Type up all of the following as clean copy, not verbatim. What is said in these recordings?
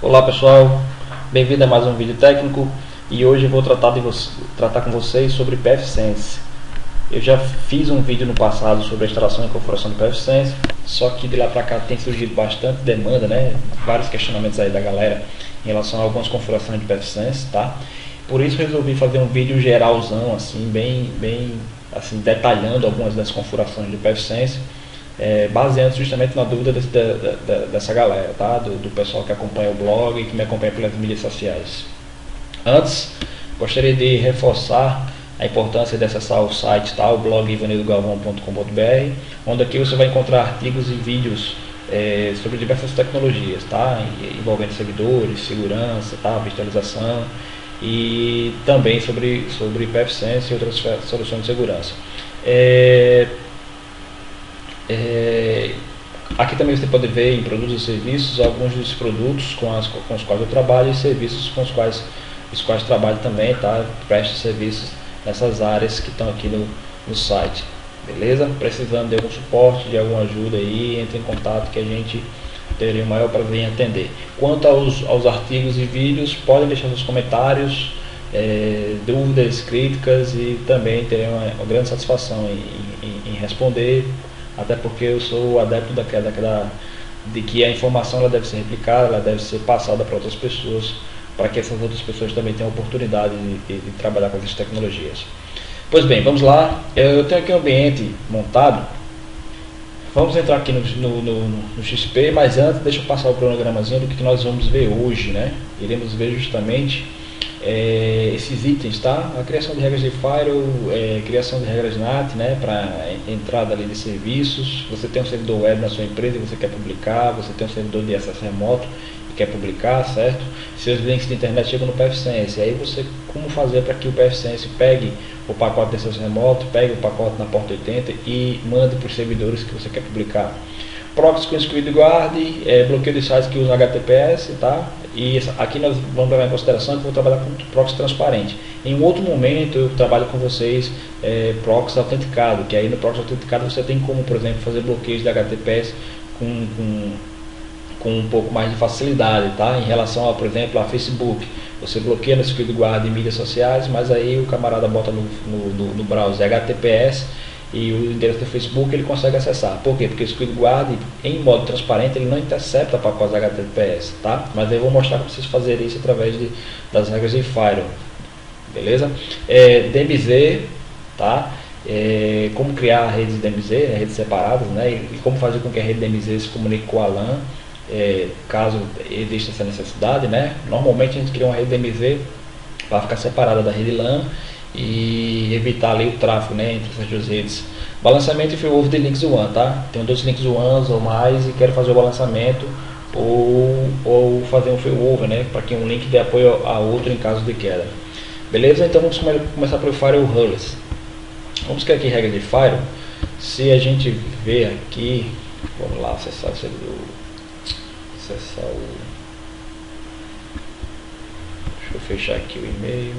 Olá pessoal, bem-vindo a mais um vídeo técnico e hoje eu vou tratar com vocês sobre pfSense. Eu já fiz um vídeo no passado sobre a instalação e configuração do pfSense, só que de lá para cá tem surgido bastante demanda, né? Vários questionamentos aí da galera em relação a algumas configurações de pfSense, tá? Por isso resolvi fazer um vídeo geralzão, assim, bem assim, detalhando algumas das configurações do pfSense. Baseando justamente na dúvida dessa galera, tá? Do pessoal que acompanha o blog e que me acompanha pelas mídias sociais. Antes, gostaria de reforçar a importância de acessar o site, tá? O blog ivanildogalvão.com.br, onde aqui você vai encontrar artigos e vídeos sobre diversas tecnologias, tá? Envolvendo servidores, segurança, tá? Virtualização e também sobre pfSense e outras soluções de segurança. Aqui também você pode ver em produtos e serviços alguns dos produtos com os quais eu trabalho e serviços com os quais trabalho também, tá? Presto serviços nessas áreas que estão aqui no site, beleza? Precisando de algum suporte, de alguma ajuda aí, entre em contato que a gente teria o maior prazer em atender. Quanto aos artigos e vídeos, podem deixar seus comentários, dúvidas, críticas, e também terei uma grande satisfação em responder. Até porque eu sou adepto de que a informação ela deve ser replicada, ela deve ser passada para outras pessoas, para que essas outras pessoas também tenham a oportunidade de trabalhar com essas tecnologias. Pois bem, vamos lá. Eu tenho aqui um ambiente montado. Vamos entrar aqui no XP, mas antes deixa eu passar o cronogramazinho do que nós vamos ver hoje, né? Iremos ver justamente esses itens, tá? A criação de regras de firewall, criação de regras NAT, né? Para entrada ali de serviços. Você tem um servidor web na sua empresa e você quer publicar, você tem um servidor de acesso remoto e quer publicar, certo? Seus links de internet chegam no pfSense, aí você, como fazer para que o pfSense pegue o pacote de acesso remoto, pegue o pacote na porta 80 e mande para os servidores que você quer publicar. Proxies com Squid Guard, bloqueio de sites que usam HTTPS, tá? E aqui nós vamos levar em consideração que eu vou trabalhar com proxy transparente. Em um outro momento eu trabalho com vocês proxy autenticado, que aí no proxy autenticado você tem como, por exemplo, fazer bloqueios de HTTPS com um pouco mais de facilidade, tá? Em relação a, por exemplo, a Facebook, você bloqueia no Squid Guard em mídias sociais, mas aí o camarada bota no browser HTTPS e o endereço do Facebook ele consegue acessar. Por quê? Porque o Squid Guard, em modo transparente, ele não intercepta pacotes HTTPS, tá? Mas eu vou mostrar para vocês fazerem isso através das regras de firewall, beleza? DMZ, tá? Como criar redes DMZ, redes separadas, né? E como fazer com que a rede DMZ se comunique com a LAN, caso exista essa necessidade, né? Normalmente a gente cria uma rede DMZ para ficar separada da rede LAN e evitar ali o tráfego, né, entre essas duas redes. Balanceamento e failover de links one, tá? Tenho 2 links one ou mais e quero fazer o balanceamento ou fazer um failover, né, para que um link dê apoio a outro em caso de queda. Beleza? Então vamos começar pelo firewall rules. Vamos criar aqui regra de firewall. Se a gente ver aqui, vamos lá acessar o servidor, deixa eu fechar aqui o e-mail.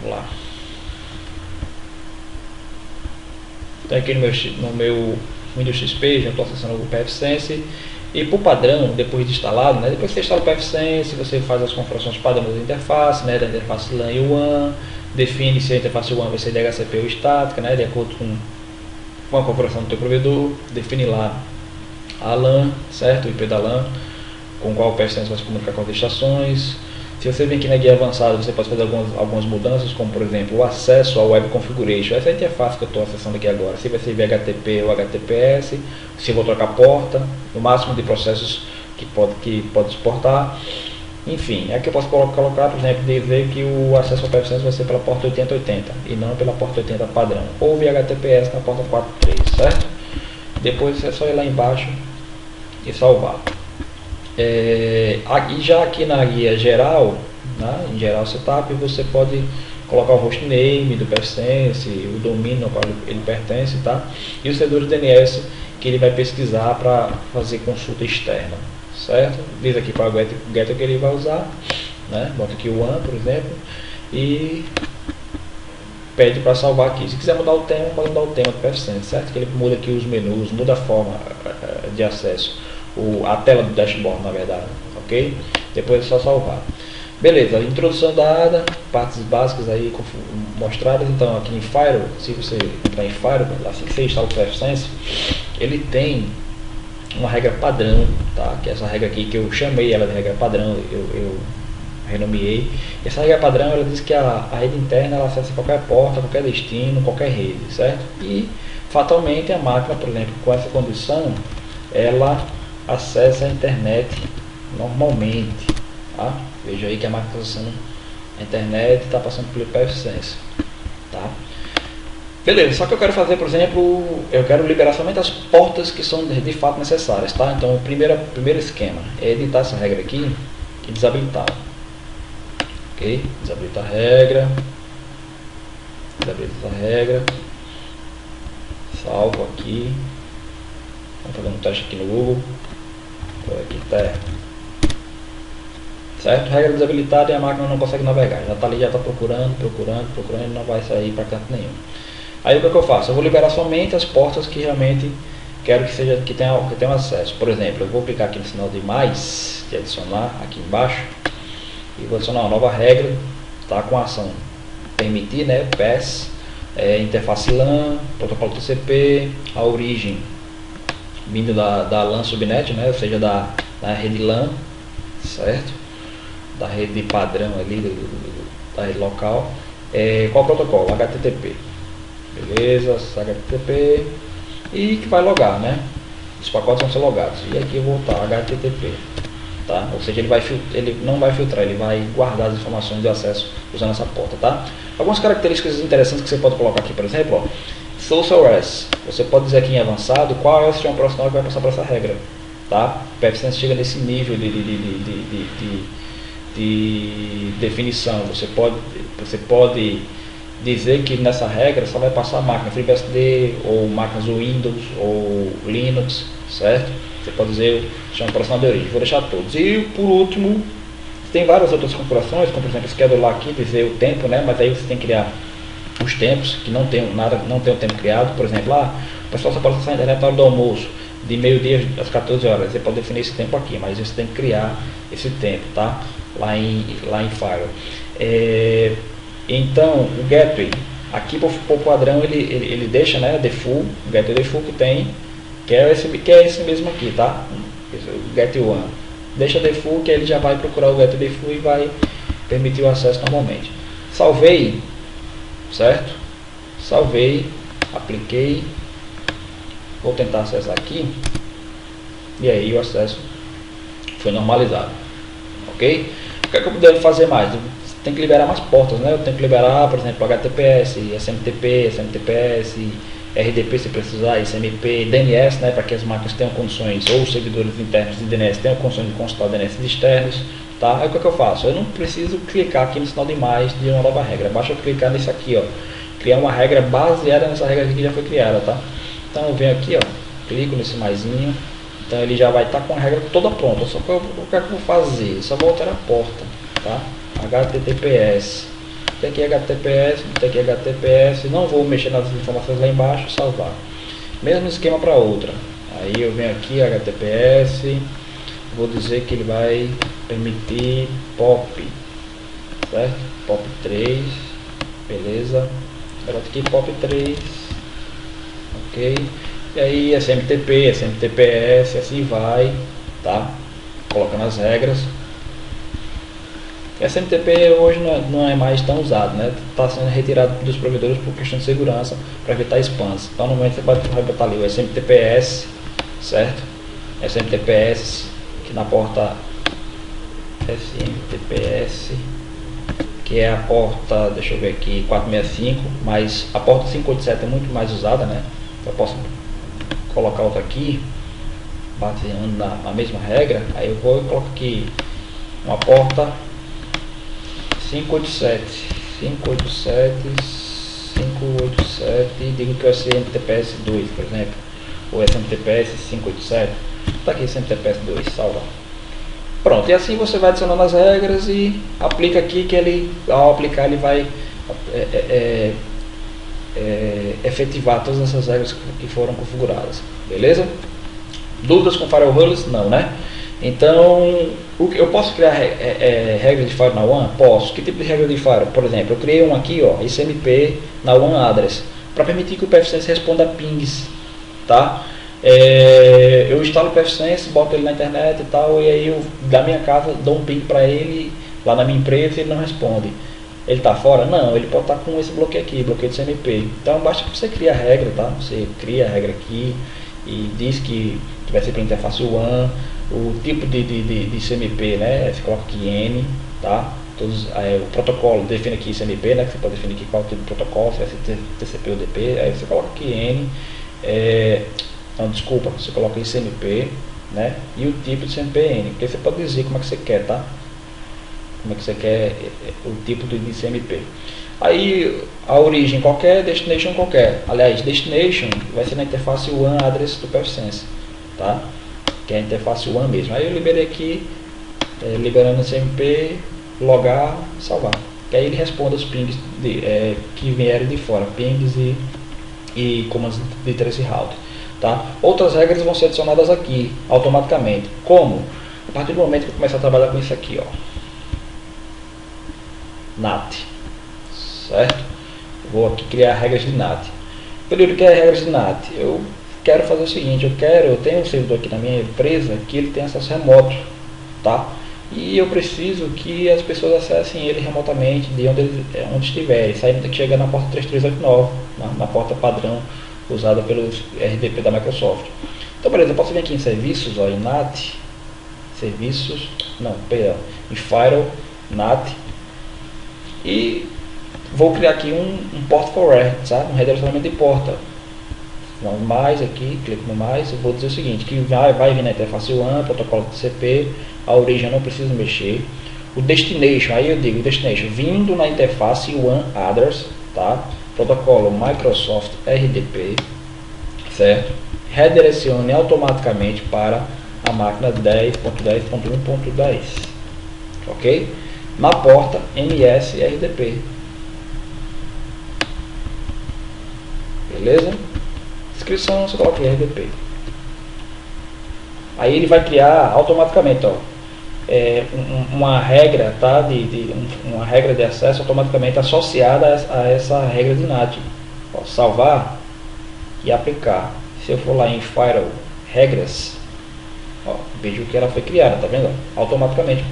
Vamos lá. Então aqui no meu Windows XP já estou acessando o pfSense e por padrão, depois de instalado, né, depois que você instala o pfSense, você faz as configurações padrões da interface, né, da interface LAN e WAN, define se a interface WAN vai ser DHCP ou estática, né, de acordo com a configuração do teu provedor, define lá a LAN, certo, o IP da LAN, com qual o pfSense vai se comunicar com as estações. Se você vem aqui na guia avançada, você pode fazer algumas mudanças, como por exemplo o acesso ao Web Configuration. Essa é a interface que eu estou acessando aqui agora. Se vai ser via HTTP ou HTTPS, se eu vou trocar porta, o máximo de processos que pode suportar. Enfim, aqui eu posso colocar, por exemplo, dizer que o acesso ao pfSense vai ser pela porta 8080 e não pela porta 80 padrão, ou via HTTPS na porta 43, certo? Depois é só ir lá embaixo e salvar. Aqui na guia geral, né, em geral setup, você pode colocar o hostname do pfSense, o domínio ao qual ele pertence, tá? E os servidores DNS que ele vai pesquisar para fazer consulta externa, certo? Diz aqui para o getter que ele vai usar, né? Bota aqui o one, por exemplo, e pede para salvar aqui. Se quiser mudar o tema, pode mudar o tema do pfSense, certo? Que ele muda aqui os menus, muda a forma de acesso. a tela do dashboard, na verdade, ok? Depois é só salvar. Beleza, introdução dada, partes básicas aí mostradas. Então aqui em Firewall, se você entrar em Firewall, assim que você instala o PFSense, ele tem uma regra padrão, tá? Que é essa regra aqui que eu chamei ela de regra padrão, eu renomeei. Essa regra padrão, ela diz que a rede interna ela acessa qualquer porta, qualquer destino, qualquer rede, certo? E fatalmente a máquina, por exemplo, com essa condição, ela acessa a internet normalmente, tá? Veja aí que a máquina está acessando a internet, está passando pelo PFSense, tá? Beleza, só que eu quero fazer, por exemplo, eu quero liberar somente as portas que são de fato necessárias, tá? Então o primeiro esquema é editar essa regra aqui e desabilitar. Ok? Desabilitar a regra. Desabilitar a regra. Salvo aqui. Vamos fazer um teste aqui no Google. Aqui tá. Certo? Regra desabilitada e a máquina não consegue navegar. Já está ali, já está procurando e não vai sair para canto nenhum. Aí o que eu faço? Eu vou liberar somente as portas que realmente quero que tenham acesso. Por exemplo, eu vou clicar aqui no sinal de mais, de adicionar aqui embaixo, e vou adicionar uma nova regra, tá? Com a ação permitir, né? PASS, interface LAN, protocolo TCP, a origem vindo da LAN subnet, né? Ou seja, da rede LAN, certo? Da rede padrão ali, da rede local. Qual o protocolo? HTTP. Beleza, HTTP, e que vai logar, né? Os pacotes vão ser logados. E aqui eu vou botar HTTP, tá? Ou seja, ele não vai filtrar, ele vai guardar as informações de acesso usando essa porta, tá? Algumas características interessantes que você pode colocar aqui, por exemplo, ó, Social REST. Você pode dizer aqui em avançado qual é o sistema operacional que vai passar por essa regra, tá? O PFSense chega nesse nível de definição. Você pode dizer que nessa regra só vai passar máquina FreeBSD ou máquinas Windows ou Linux, certo? Você pode dizer o sistema operacional de origem. Vou deixar todos. E por último, tem várias outras configurações, como por exemplo, schedular aqui, dizer o tempo, né? Mas aí você tem que criar os tempos que não tem o tempo criado. Por exemplo, o pessoal só pode acessar a internet na hora do almoço, de meio-dia às 14 horas. Você pode definir esse tempo aqui, mas você tem que criar esse tempo, tá? Lá em Firewall. Então, o gateway, aqui por padrão ele deixa, né, default, o gateway default que é esse mesmo aqui, tá? O gateway 1. Deixa default, que ele já vai procurar o gateway default e vai permitir o acesso normalmente. Salvei, certo? Salvei, apliquei, vou tentar acessar aqui, e aí o acesso foi normalizado, ok? O que é que eu devo fazer mais? Tem que liberar mais portas, né? Eu tenho que liberar, por exemplo, HTTPS, SMTP, SMTPS, RDP se precisar, SMP, DNS, né? Para que as máquinas tenham condições, ou os servidores internos de DNS tenham condições de consultar DNS externos, tá? Aí o que é que eu faço? Eu não preciso clicar aqui no sinal de mais de uma nova regra, basta eu clicar nesse aqui, ó, criar uma regra baseada nessa regra aqui que já foi criada, tá? Então eu venho aqui, ó, clico nesse maisinho, então ele já vai estar com a regra toda pronta. Só que o que é que eu vou fazer? Só vou alterar a porta, tá? HTTPS, tem aqui HTTPS, tem aqui HTTPS, não vou mexer nas informações lá embaixo, salvar. Mesmo esquema para outra. Aí eu venho aqui, HTTPS, vou dizer que ele vai permitir POP, certo? POP 3, beleza. Agora aqui POP 3, ok. E aí SMTP, SMTPS, assim vai, tá? Colocando as regras. SMTP hoje não é mais tão usado, né? Está sendo retirado dos provedores por questão de segurança para evitar spams. Então, no momento você pode botar ali o SMTPS, certo? SMTPS, que na porta SMTPS, que é a porta, deixa eu ver aqui, 465, mas a porta 587 é muito mais usada, né? Eu posso colocar outra aqui, baseando na mesma regra. Aí eu vou e coloco aqui uma porta 587, e digo que é o SMTPS 2, por exemplo, ou SMTPS 587, está aqui SMTPS 2, salva. Pronto, e assim você vai adicionando as regras e aplica aqui, que ele, ao aplicar, ele vai efetivar todas essas regras que foram configuradas, beleza? Dúvidas com Firewall Rules? Não, né? Então, eu posso criar regra de Firewall na WAN? Posso. Que tipo de regra de Firewall? Por exemplo, eu criei um aqui, ó, ICMP na WAN Address, para permitir que o PFSense responda a pings, tá? Eu instalo o PFSense, boto ele na internet e tal, e aí eu, da minha casa, dou um ping para ele, lá na minha empresa, e ele não responde. Ele está fora? Não, ele pode estar com esse bloqueio aqui, bloqueio de CMP. Então basta que você crie a regra, tá? Você cria a regra aqui e diz que vai ser para interface WAN, o tipo de CMP, né? Você coloca aqui N, tá? O protocolo define aqui CMP, né? Que você pode definir aqui qual tipo de protocolo, se vai ser TCP ou DP. Aí você coloca aqui N, não, desculpa, você coloca aí CMP, né? E o tipo de CMP N, porque você pode dizer como é que você quer, tá? Como é que você quer o tipo de CMP. Aí a origem qualquer, destination qualquer. Aliás, destination vai ser na interface WAN address do PFSense, tá? Que é a interface WAN mesmo. Aí eu liberei aqui, liberando o CMP, logar, salvar. Que aí ele responde os pings que vierem de fora, pings e comandos de trace route, tá? Outras regras vão ser adicionadas aqui automaticamente. Como? A partir do momento que eu começar a trabalhar com isso aqui, ó, NAT, certo? Vou aqui criar regras de NAT. Período que é regras de NAT, eu quero fazer o seguinte, eu tenho um servidor aqui na minha empresa que ele tem acesso remoto, tá? E eu preciso que as pessoas acessem ele remotamente de onde estiverem, saindo tem que chegar na porta 3389, na porta padrão usada pelos RDP da Microsoft. Então beleza, eu posso vir aqui em serviços, ó, em NAT, serviços, não, perdão, em Firewall, NAT, e vou criar aqui um port forward, sabe? Um redirecionamento de porta. Vamos mais aqui, clico no mais, eu vou dizer o seguinte, que vai vir na interface WAN, protocolo TCP, a origem eu não preciso mexer. O destination, aí eu digo destination, vindo na interface WAN address, tá? Protocolo Microsoft RDP, certo? Redirecione automaticamente para a máquina 10.10.1.10, ok? Na porta MS RDP, beleza? Descrição, você coloca RDP. Aí ele vai criar automaticamente, ó, uma regra, tá? Uma regra de acesso automaticamente associada a essa regra de NAT. Ó, salvar e aplicar. Se eu for lá em Firewall regras, ó, vejo que ela foi criada, tá vendo? Automaticamente.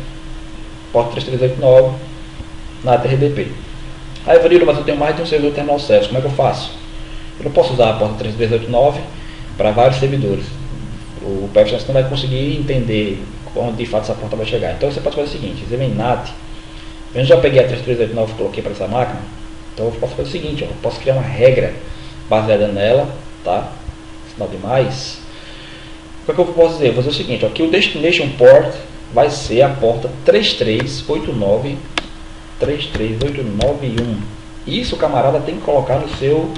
Porta 3389 NAT RDP. Aí, Vanildo, mas eu tenho mais de um servidor terminal service, como é que eu faço? Eu não posso usar a porta 3389 para vários servidores. O PFSense não vai conseguir entender onde de fato essa porta vai chegar. Então você pode fazer o seguinte, você vem em NAT, eu já peguei a 3389 e coloquei para essa máquina, então eu posso fazer o seguinte, ó, eu posso criar uma regra baseada nela, tá? Sinal de mais. O que eu posso dizer? Eu vou fazer o seguinte, ó, aqui o destination port vai ser a porta 33891. Isso o camarada tem que colocar no seu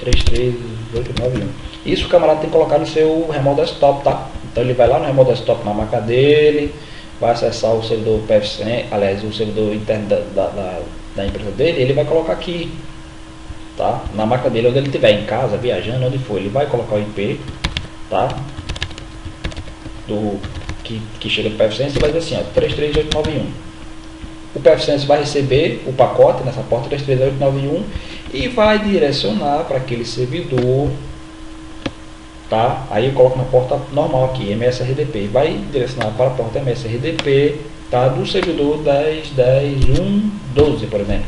33891. Isso o camarada tem que colocar no seu remote desktop, tá? Então ele vai lá no remote desktop na máquina dele, vai acessar o servidor PFSense, aliás, o servidor interno da empresa dele, ele vai colocar aqui, tá? Na máquina dele, onde ele estiver, em casa, viajando, onde for, ele vai colocar o IP, tá? Que chega do PFSense e vai dizer assim, ó, 33891. O PFSense vai receber o pacote nessa porta 33891 e vai direcionar para aquele servidor, tá? Aí eu coloco na porta normal aqui, MSRDP, vai direcionar para a porta MSRDP, tá? Do servidor 10.10.1.12, por exemplo.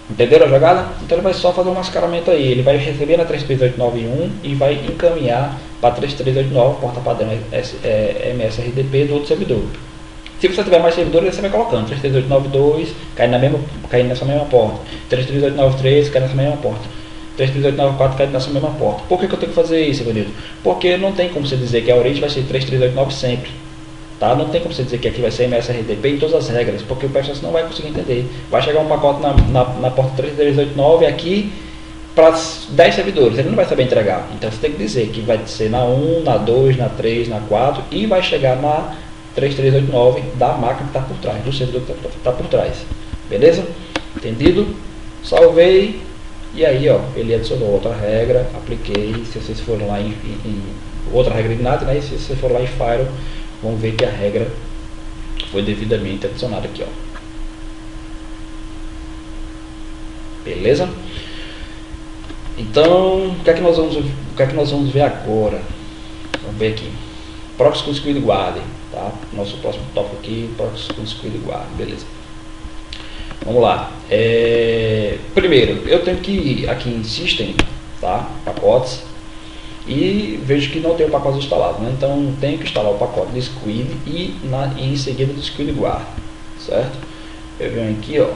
Entenderam a jogada? Então ele vai só fazer um mascaramento aí, ele vai receber na 33891 e vai encaminhar para 3389, porta padrão MSRDP do outro servidor. Se você tiver mais servidores, você vai colocando 33892, cai nessa mesma porta, 33893 cai nessa mesma porta, 33894 cai nessa mesma porta. Por que eu tenho que fazer isso, Evanildo? Porque não tem como você dizer que a origem vai ser 3389 sempre, tá? Não tem como você dizer que aqui vai ser MSRDP em todas as regras, porque o PFSense não vai conseguir entender. Vai chegar um pacote na porta 3389 aqui para 10 servidores, ele não vai saber entregar. Então você tem que dizer que vai ser na 1, na 2, na 3, na 4 e vai chegar na 3389 da máquina que está por trás, do servidor que está por trás. Beleza? Entendido? Salvei. E aí, ó, ele adicionou outra regra, apliquei. Se vocês forem lá outra regra ignite, né? E se você for lá em Firewall, vão ver que a regra foi devidamente adicionada aqui, ó. Beleza? Então, o que é que nós vamos ver agora? Vamos ver aqui. Proxy com Squid Guard, tá? Nosso próximo tópico aqui, Proxy com Squid Guard, beleza? Vamos lá. Primeiro, eu tenho que ir aqui em System, tá? Pacotes, e vejo que não tem o pacote instalado, né? Então tenho que instalar o pacote de Squid e em seguida do Squid Guard, certo? Eu venho aqui, ó,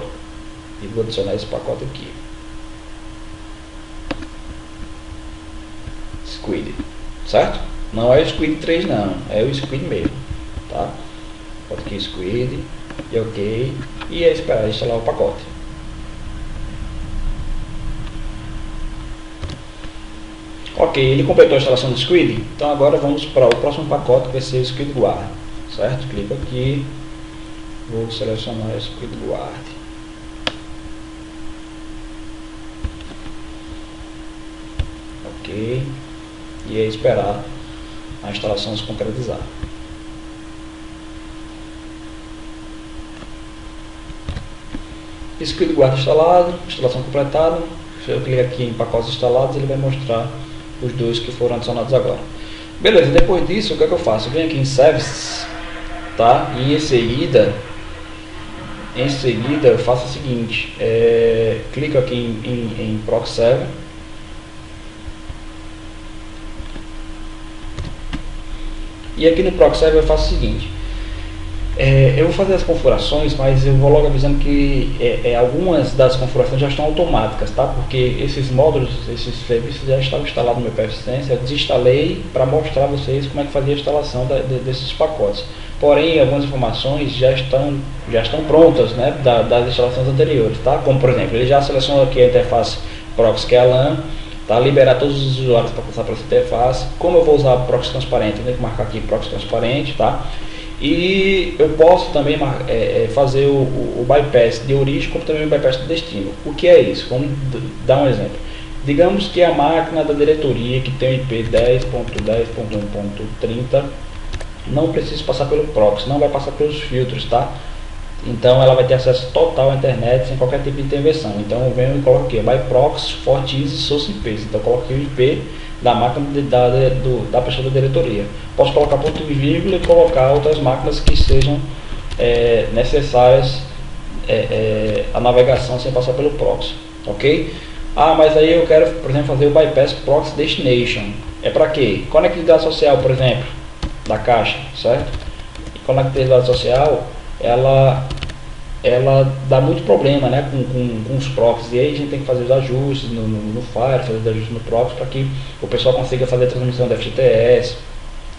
e vou adicionar esse pacote aqui, Squid, certo? Não é o Squid 3 não, é o Squid mesmo, tá? Bota aqui Squid e ok, e é esperar instalar o pacote. Ok, ele completou a instalação do Squid, então agora vamos para o próximo pacote que vai ser o Squid Guard, certo? Clico aqui, vou selecionar o Squid Guard. Ok, e é esperar a instalação se concretizar. Squid Guard instalado, instalação completada. Se eu clicar aqui em pacotes instalados, ele vai mostrar os dois que foram adicionados agora. Beleza, depois disso, o que é que eu faço? Eu venho aqui em Services, tá? E em seguida eu faço o seguinte, clico aqui em Proxy Server. E aqui no Proxy Server eu faço o seguinte, eu vou fazer as configurações, mas eu vou logo avisando que algumas das configurações já estão automáticas, tá? Porque esses módulos, esses serviços já estavam instalados no meu pfSense, eu desinstalei para mostrar a vocês como é que fazia a instalação desses pacotes. Porém, algumas informações já estão prontas, né, das instalações anteriores, tá? Como por exemplo, ele já selecionou aqui a interface Proxy, que é a LAN, tá? Liberar todos os usuários para passar para essa interface. Como eu vou usar Proxy transparente, eu tenho que marcar aqui Proxy transparente, tá? E eu posso também fazer o bypass de origem, como também o bypass de destino. O que é isso? Vamos dar um exemplo. Digamos que a máquina da diretoria que tem o IP 10.10.1.30 não precisa passar pelo proxy, não vai passar pelos filtros, tá? Então ela vai ter acesso total à internet sem qualquer tipo de intervenção. Então eu venho e coloco aqui, by proxy for easy source IPs. Então eu coloco aqui o IP da máquina da pessoa da diretoria. Posso colocar ponto e vírgula e colocar outras máquinas que sejam necessárias a navegação sem passar pelo proxy, ok? Ah, mas aí eu quero, por exemplo, fazer o bypass proxy destination. É para quê? Conectividade social, por exemplo, da caixa, certo? E conectividade social, ela dá muito problema, né, com os proxies, e aí a gente tem que fazer os ajustes no Fire, fazer os ajustes no proxy para que o pessoal consiga fazer a transmissão da FTTS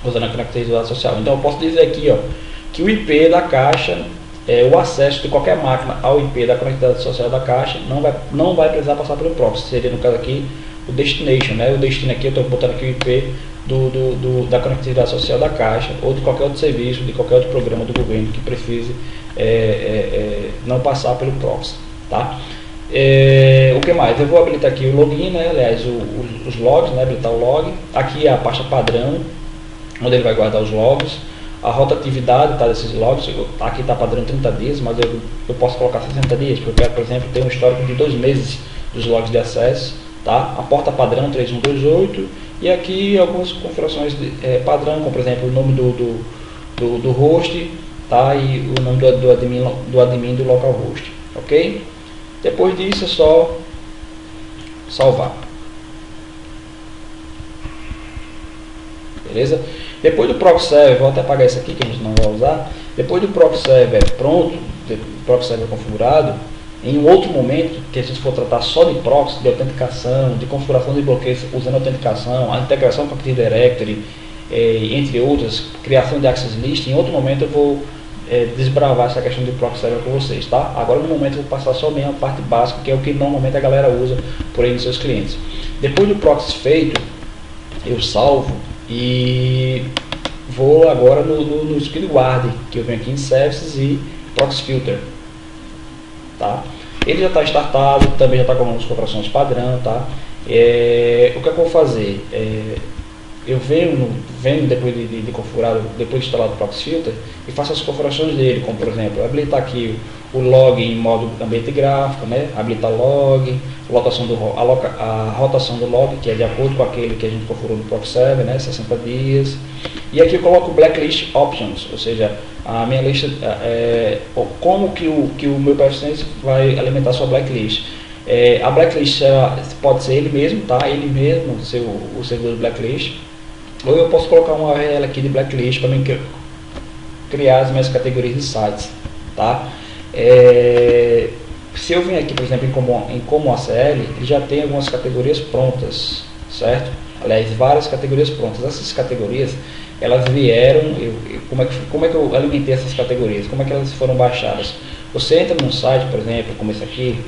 usando a conectividade social. Então eu posso dizer aqui, ó, que o IP da caixa, o acesso de qualquer máquina ao IP da conectividade social da caixa não vai precisar passar pelo proxy. Seria no caso aqui o destination, né? O destino aqui eu estou botando aqui o IP da conectividade social da caixa ou de qualquer outro serviço, de qualquer outro programa do governo que precise não passar pelo proxy, tá? O que mais? Eu vou habilitar aqui o login, né? Aliás, os logs, né? Habilitar o log. Aqui é a pasta padrão, onde ele vai guardar os logs. A rotatividade, tá, desses logs, aqui está padrão 30 dias, mas eu posso colocar 60 dias, porque eu quero, por exemplo, ter um histórico de 2 meses dos logs de acesso, tá? A porta padrão 3128, e aqui algumas configurações padrão, como por exemplo o nome do host, tá? E o nome do admin do localhost, ok? Depois disso é só salvar. Beleza? Depois do proxy server, vou até apagar isso aqui que a gente não vai usar. Depois do proxy server pronto, proxy server configurado, em um outro momento que a gente for tratar só de proxy, de autenticação, de configuração de bloqueios usando autenticação, a integração com a Active Directory, entre outras, criação de access list, em outro momento eu vou desbravar essa questão de proxy server com vocês, tá? Agora no momento eu vou passar só mesmo a parte básica, que é o que normalmente a galera usa por aí nos seus clientes. Depois do proxy feito, eu salvo e vou agora no Squid Guard, que eu venho aqui em Services e Proxy Filter, tá? Ele já está startado, também já está com as configurações padrão, tá? O que é que eu vou fazer? eu venho depois de configurado, depois de instalado o Proxy Filter, e faço as configurações dele, como por exemplo, habilitar aqui o log em modo ambiente gráfico, né? Habilitar log, a rotação do log, que é de acordo com aquele que a gente configurou no Proxy Server, né? 60 dias. E aqui eu coloco Blacklist Options, ou seja, a minha lista, como que o meu PFSense vai alimentar a sua blacklist. A blacklist pode ser ele mesmo, tá? Ele mesmo, o servidor de blacklist. Ou eu posso colocar uma URL aqui de blacklist para mim criar as minhas categorias de sites, tá? Se eu vim aqui, por exemplo, em como ACL, ele já tem algumas categorias prontas, certo? Aliás, várias categorias prontas. Essas categorias, elas vieram, como é que eu alimentei essas categorias? Como é que elas foram baixadas? Você entra num site, por exemplo, como esse aqui,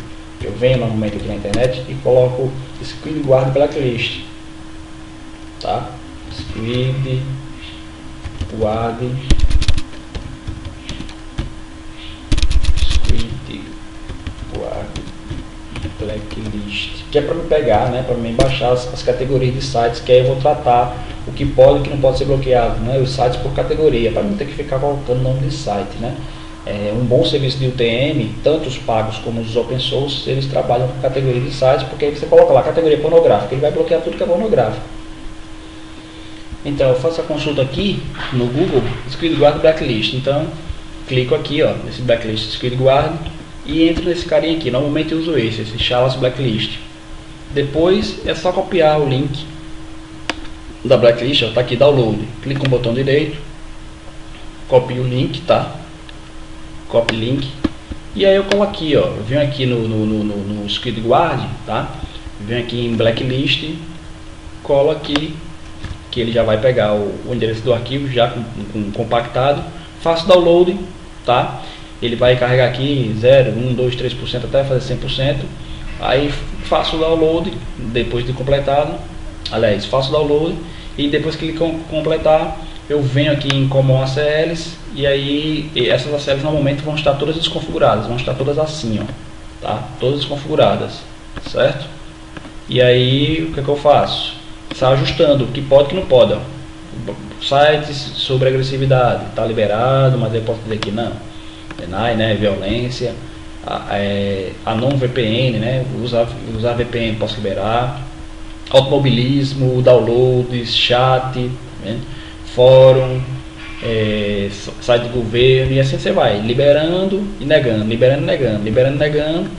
eu venho normalmente aqui na internet e coloco Squid Guard Blacklist, tá? Squid Guard Blacklist, que é para me pegar, né, para me baixar as categorias de sites, que aí eu vou tratar o que pode e o que não pode ser bloqueado, né, os sites por categoria, para não ter que ficar colocando nome de site, né. Um bom serviço de UTM, tanto os pagos como os open source, eles trabalham com categoria de sites, porque aí você coloca lá categoria pornográfica, ele vai bloquear tudo que é pornográfico. Então eu faço a consulta aqui no Google, Squid Guard Blacklist. Então clico aqui, ó, nesse Blacklist Squid Guard e entro nesse carinha aqui. Normalmente eu uso esse Chalice Blacklist. Depois é só copiar o link da Blacklist, ó, tá aqui, download. Clico com o botão direito, copio o link, tá? Copy link. E aí eu colo aqui, ó, eu venho aqui no Squid Guard, tá? Venho aqui em Blacklist, colo aqui, que ele já vai pegar o endereço do arquivo já compactado, faço download, tá? Ele vai carregar aqui 0, 1, 2, 3% até fazer 100%. Aí faço o download depois de completado. Aliás, faço o download e depois que ele completar, eu venho aqui em Common ACLs e aí essas ACLs normalmente vão estar todas desconfiguradas, vão estar todas assim, ó, tá? Todas desconfiguradas, certo? E aí o que eu faço? Está ajustando o que pode e o que não pode, ó. Sites sobre agressividade está liberado, mas eu posso dizer que não. Deny, né, violência, a não VPN, né, usar VPN posso liberar, automobilismo, downloads, chat, né, fórum, site de governo, e assim você vai liberando e negando, liberando e negando, liberando e negando.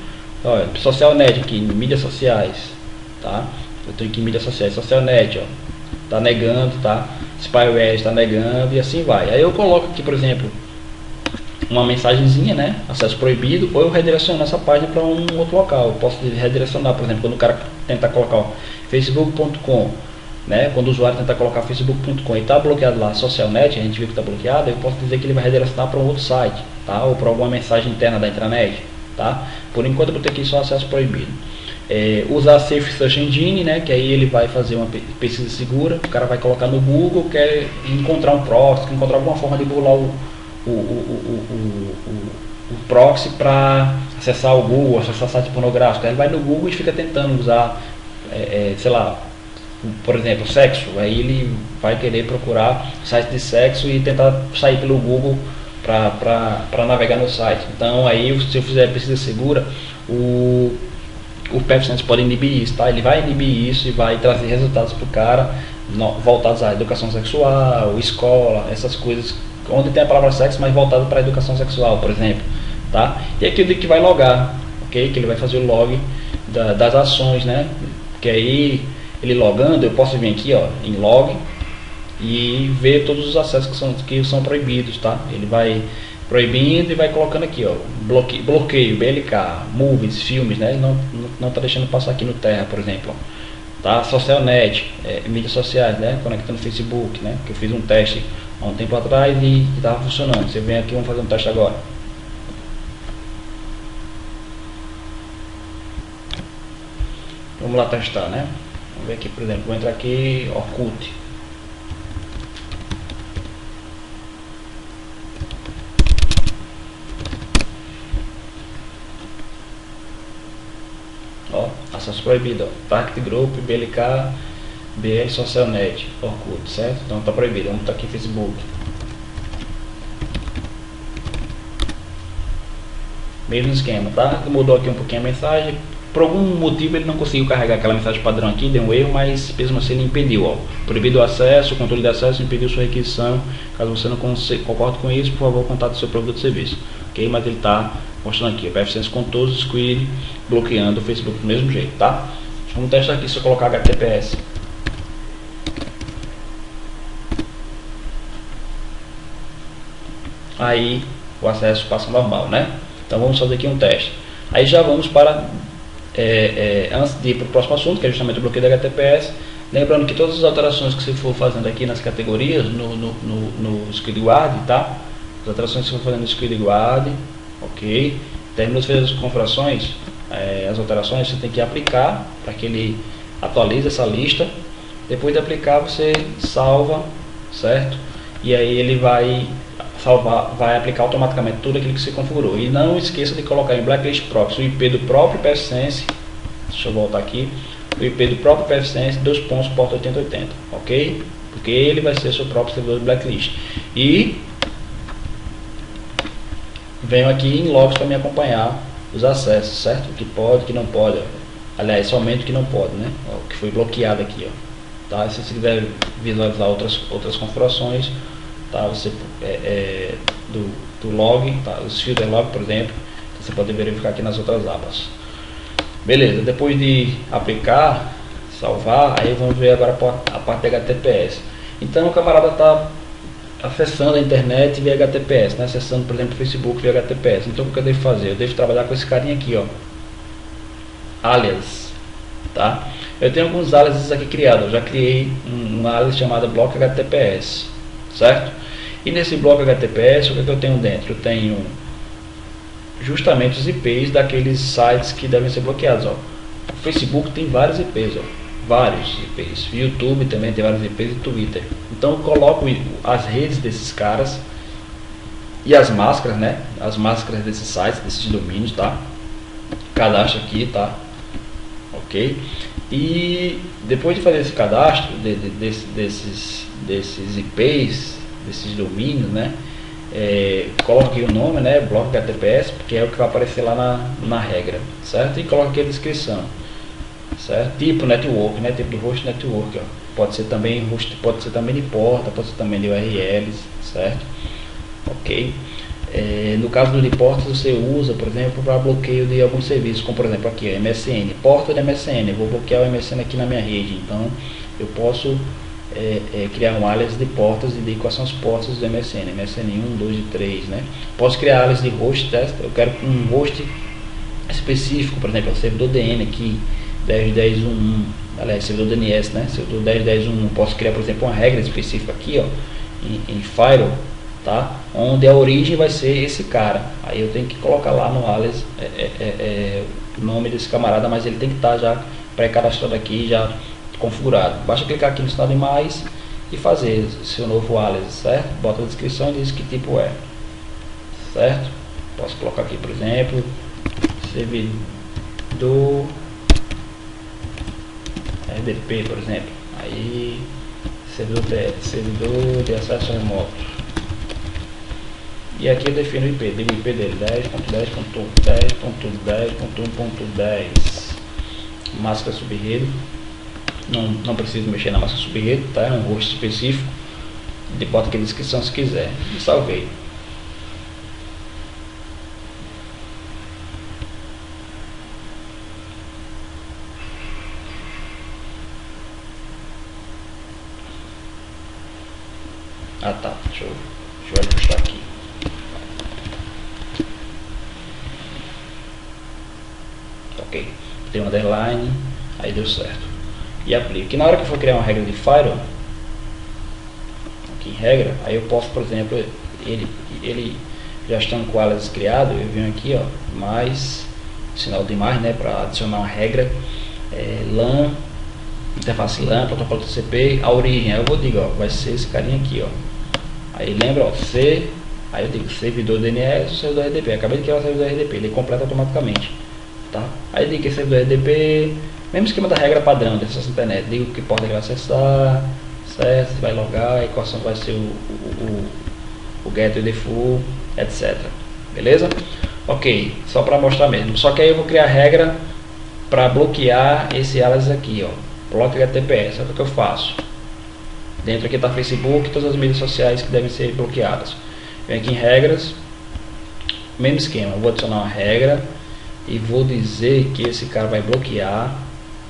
Olha, social net aqui, mídias sociais, tá? Eu tenho aqui mídias sociais, social net, ó, tá negando, tá? Spyware está negando e assim vai. Aí eu coloco aqui, por exemplo, uma mensagenzinha, né, acesso proibido, ou eu redireciono essa página para um outro local. Eu posso redirecionar, por exemplo, quando o cara tentar colocar ó, facebook.com, né, quando o usuário tentar colocar facebook.com e está bloqueado lá socialnet, a gente viu que está bloqueado, eu posso dizer que ele vai redirecionar para um outro site, tá, ou para alguma mensagem interna da intranet, tá. Por enquanto eu vou ter aqui só acesso proibido. Usar Safe Search Engine, né, que aí ele vai fazer uma pesquisa segura. O cara vai colocar no Google, quer encontrar um proxy, quer encontrar alguma forma de burlar o proxy para acessar o Google, acessar site pornográfico. Aí ele vai no Google e fica tentando usar, sei lá, por exemplo, sexo. Aí ele vai querer procurar sites de sexo e tentar sair pelo Google para navegar no site. Então aí, se eu fizer pesquisa segura, o PFSense pode inibir isso, tá? Ele vai inibir isso e vai trazer resultados para o cara voltados à educação sexual, escola, essas coisas, onde tem a palavra sexo, mas voltado para a educação sexual, por exemplo, tá? E aquilo que vai logar, ok? Que ele vai fazer o log das ações, né? Que aí, ele logando, eu posso vir aqui, ó, em log e ver todos os acessos que são proibidos, tá? Ele vai proibindo e vai colocando aqui, ó, bloqueio, BLK, movies, filmes, né? Ele não está deixando passar aqui no Terra, por exemplo, tá? Socialnet, mídias sociais, né? Conectando Facebook, né? Que eu fiz um teste há um tempo atrás e estava funcionando. Você vem aqui, vamos fazer um teste agora. Vamos lá testar, né? Vamos ver aqui, por exemplo, vou entrar aqui, Orkut. Ó, acesso proibido, ó. Target Group, BLK, BR Socialnet, Orkut, certo? Então está proibido. Vamos estar aqui Facebook. Mesmo esquema, tá? Mudou aqui um pouquinho a mensagem. Por algum motivo ele não conseguiu carregar aquela mensagem padrão aqui, deu um erro, mas mesmo assim ele impediu, ó. Proibido o acesso, controle de acesso, impediu sua requisição. Caso você não concorde com isso, por favor, contate seu provedor de serviço. Ok? Mas ele está mostrando aqui, o PFSense com todos os query, bloqueando o Facebook do mesmo jeito, tá? Vamos testar aqui se eu colocar HTTPS. Aí o acesso passa normal, né? Então vamos fazer aqui um teste. Aí já vamos para, antes de ir para o próximo assunto, que é justamente o bloqueio da HTTPS, lembrando que todas as alterações que você for fazendo aqui nas categorias, no SquidGuard, tá? As alterações que você for fazendo no SquidGuard, ok? Terminou de fazer as configurações, as alterações você tem que aplicar para que ele atualize essa lista. Depois de aplicar, você salva, certo? E aí ele vai salvar, vai aplicar automaticamente tudo aquilo que você configurou. E não esqueça de colocar em Blacklist Proxy o IP do próprio PFSense. Deixa eu voltar aqui. O IP do próprio PFSense, porta 8080, ok? Porque ele vai ser seu próprio servidor de Blacklist. E venho aqui em logs para me acompanhar os acessos, certo? O que pode, o que não pode. Aliás, somente o que não pode, né? O que foi bloqueado aqui, ó. Tá? Se você quiser visualizar outras configurações, tá? Você do log, tá? Os filter log, por exemplo, você pode verificar aqui nas outras abas. Beleza, depois de aplicar, salvar, aí vamos ver agora a parte de HTTPS. Então o camarada está acessando a internet via HTTPS, né? Acessando, por exemplo, o Facebook via HTTPS. Então o que eu devo fazer? Eu devo trabalhar com esse carinha aqui, ó, alias, tá? Eu tenho alguns aliases aqui criados. Eu já criei um alias chamado bloco HTTPS, certo? E nesse bloco HTTPS, o que eu tenho dentro? Eu tenho justamente os IPs daqueles sites que devem ser bloqueados, ó. O Facebook tem vários IPs, ó, vários IPs. O YouTube também tem vários IPs e Twitter. Então eu coloco as redes desses caras e as máscaras, né? As máscaras desses sites, desses domínios, tá? Cadastro aqui, tá? Ok? E depois de fazer esse cadastro desses IPs, desses domínios, né? Coloca aqui o nome, né? Bloco HTTPS, porque é o que vai aparecer lá na regra, certo? E coloca aqui a descrição, certo? Tipo network, né? Tipo do host network, ó. Pode ser também host, pode ser também de porta, pode ser também de URLs, certo? Ok. No caso do de portas, você usa, por exemplo, para bloqueio de alguns serviços, como por exemplo aqui, ó, MSN, porta de MSN. Eu vou bloquear o MSN aqui na minha rede, então eu posso criar um alias de portas e de quais são as portas do MSN, MSN 1, 2 e 3, né? Posso criar alias de host, eu quero um host específico, por exemplo, o servidor DN aqui, 10.10.1.1, aliás, servidor DNS, né? Servidor 10.10.1.1, posso criar, por exemplo, uma regra específica aqui, ó, em Firewall, tá? Onde a origem vai ser esse cara. Aí eu tenho que colocar lá no alias o nome desse camarada, mas ele tem que estar já pré-cadastrado aqui, já configurado. Basta clicar aqui no sinal de mais e fazer seu novo alias, certo? Bota a descrição e diz que tipo é, certo? Posso colocar aqui, por exemplo, servidor RDP, por exemplo. Aí servidor de acesso remoto. E aqui eu defino o IP, digo o IP dele 10.10.10.10.1.10. Máscara subrede. Não preciso mexer na máscara subrede, tá? É um host específico. Bota aqui na descrição se quiser. E salvei. Ah tá, deixa eu ajustar aqui. Ok, tem um underline, aí deu certo. E aplico. Que na hora que eu for criar uma regra de firewall, aqui em regra, aí eu posso, por exemplo, ele já estando com o alias criado, eu venho aqui, ó, mais sinal de mais, né, para adicionar uma regra, LAN, interface LAN, protocolo TCP, a origem. Aí eu vou dizer, ó, vai ser esse carinha aqui, ó. Aí lembra, ó, aí eu digo servidor DNS, servidor RDP. Acabei de criar o servidor RDP, ele completa automaticamente, tá? Aí eu digo que é servidor RDP, Mesmo esquema da regra padrão de acesso à internet. Diga que porta ele vai acessar, certo? Vai logar, a equação vai ser o get e o default, etc. Beleza? Ok, só para mostrar mesmo. Só que aí eu vou criar a regra para bloquear esse alias aqui, ó. Bloque HTTPS. Olha o que eu faço. Dentro aqui está Facebook e todas as mídias sociais que devem ser bloqueadas. Venho aqui em regras, mesmo esquema. Vou adicionar uma regra e vou dizer que esse cara vai bloquear,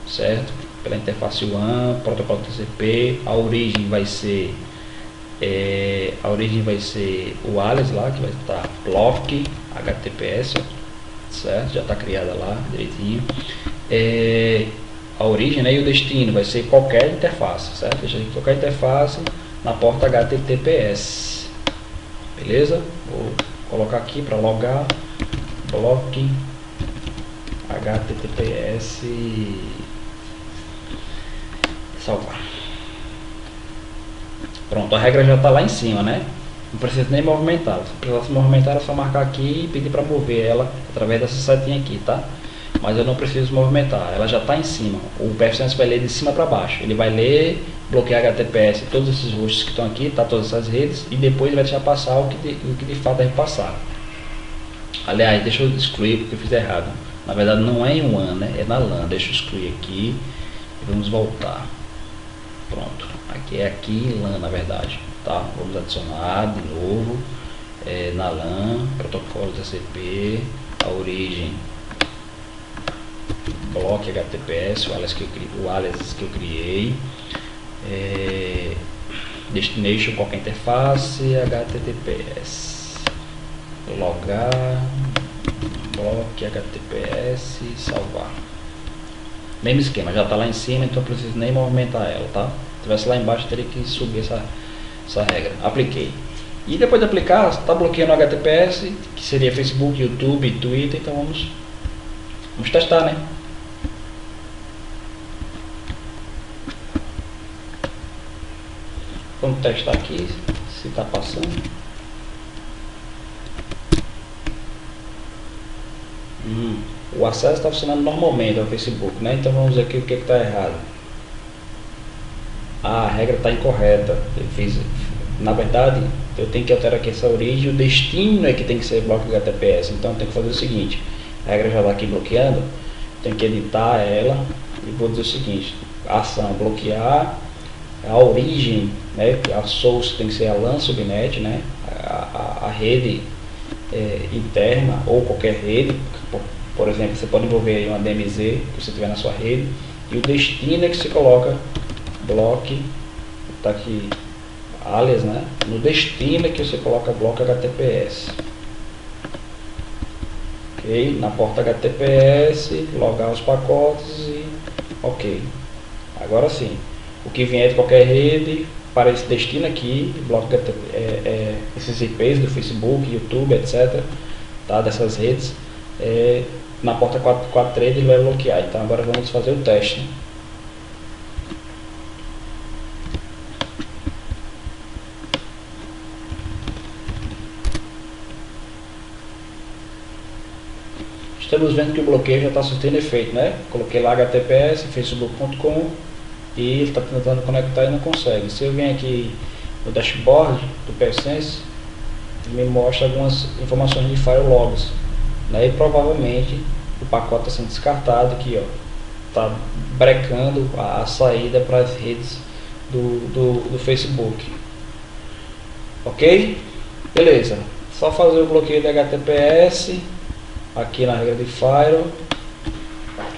certo? Pela interface WAN, protocolo TCP. A origem vai ser o alias lá, que vai estar block HTTPS, certo? Já está criada lá direitinho. A origem, né, e o destino vai ser qualquer interface, certo? Deixa aqui qualquer interface na porta HTTPS. Beleza? Vou colocar aqui para logar block HTTPS, salvar. Pronto, a regra já está lá em cima, né? Não precisa nem movimentar. Se precisar se movimentar, é só marcar aqui e pedir para mover ela através dessa setinha aqui, tá? Mas eu não preciso movimentar, ela já está em cima. O PF-Sense vai ler de cima para baixo. Ele vai ler, bloquear HTTPS, todos esses hosts que estão aqui, tá? Todas essas redes, e depois vai deixar passar o que de fato deve passar. Aliás, deixa eu excluir porque eu fiz errado. Na verdade não é em WAN, né? É na LAN. Deixa eu excluir aqui e vamos voltar. Pronto, aqui em LAN, na verdade, tá? Vamos adicionar de novo na LAN, protocolo TCP, a origem block HTTPS, o alias que eu criei, destination qualquer interface, HTTPS, logar, block HTTPS, salvar. Mesmo esquema, já está lá em cima, então não preciso nem movimentar ela, tá? Se tivesse lá embaixo, teria que subir essa regra. Apliquei. E depois de aplicar, está bloqueando o HTTPS, que seria Facebook, YouTube, Twitter, então vamos testar, né? Vamos testar aqui se está passando. O acesso está funcionando normalmente ao Facebook, né? Então vamos ver aqui o que está errado. A regra está incorreta. Na verdade, eu tenho que alterar aqui essa origem. O destino é que tem que ser bloco HTTPS. Então eu tenho que fazer o seguinte: a regra já está aqui bloqueando. Tenho que editar ela e vou dizer o seguinte: ação bloquear. A origem, né? A source tem que ser a LAN subnet, né? A rede interna ou qualquer rede. Por exemplo, você pode envolver uma DMZ que você tiver na sua rede, e o destino é que você coloca block, tá aqui alias, né? No destino é que você coloca bloco HTTPS. Ok, na porta HTTPS, logar os pacotes e ok. Agora sim, o que vier de qualquer rede para esse destino aqui, bloco esses IPs do Facebook, YouTube, etc. Tá? Dessas redes. Na porta 443 ele vai bloquear. Então agora vamos fazer o teste. Estamos vendo que o bloqueio já está surtindo efeito, né? Coloquei lá https facebook.com e ele está tentando conectar e não consegue. Se eu venho aqui no dashboard do PF-Sense, ele me mostra algumas informações de file logs. E provavelmente o pacote está sendo descartado aqui, ó, está brecando a saída para as redes do Facebook. Ok? Beleza, só fazer o bloqueio de HTTPS aqui na regra de Firewall,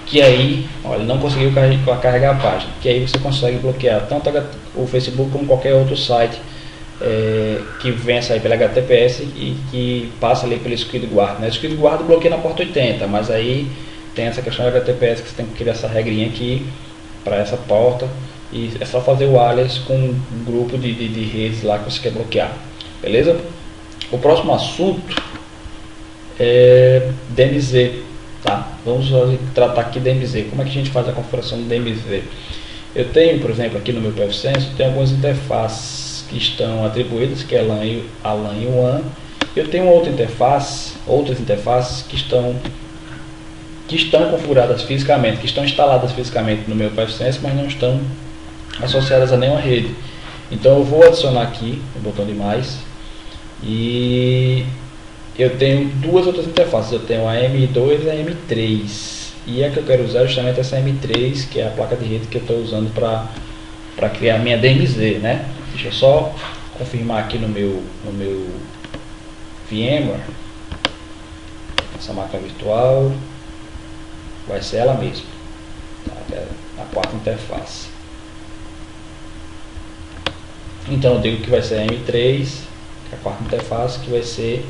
que aí, olha, ele não conseguiu carregar a página, que aí você consegue bloquear tanto o Facebook como qualquer outro site que venha sair pela HTTPS e que passa ali pelo SquidGuard, né? O SquidGuard bloqueia na porta 80, mas aí tem essa questão da HTTPS que você tem que criar essa regrinha aqui para essa porta, e é só fazer o alias com um grupo de redes lá que você quer bloquear, beleza? O próximo assunto é DMZ, tá? Vamos tratar aqui DMZ. Como é que a gente faz a configuração do DMZ? Eu tenho, por exemplo, aqui no meu PF-Sense, tem algumas interfaces que estão atribuídas, que é a LAN e o WAN. Eu tenho outras interfaces que estão que estão configuradas fisicamente, que estão instaladas fisicamente no meu PFSense, mas não estão associadas a nenhuma rede. Então eu vou adicionar aqui o botão de mais, e eu tenho duas outras interfaces, eu tenho a M2 e a M3, e a que eu quero usar é justamente essa M3, que é a placa de rede que eu estou usando para criar a minha DMZ, né? Deixa eu só confirmar aqui no meu VMware, essa máquina virtual vai ser ela mesma, tá? É a quarta interface. Então eu digo que vai ser a M3, que é a quarta interface, que vai ser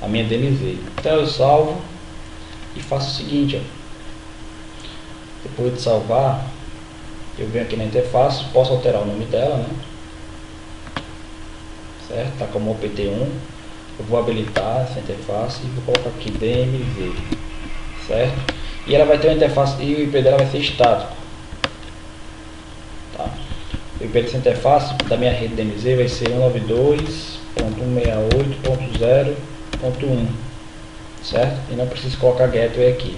a minha DMZ. Então eu salvo e faço o seguinte, ó. Depois de salvar, eu venho aqui na interface, posso alterar o nome dela, né? Certo? Está como OPT1. Eu vou habilitar essa interface e vou colocar aqui DMZ, certo? E ela vai ter uma interface, e o IP dela vai ser estático, tá? O IP dessa interface da minha rede DMZ vai ser 192.168.0.1, certo? E não preciso colocar gateway aqui,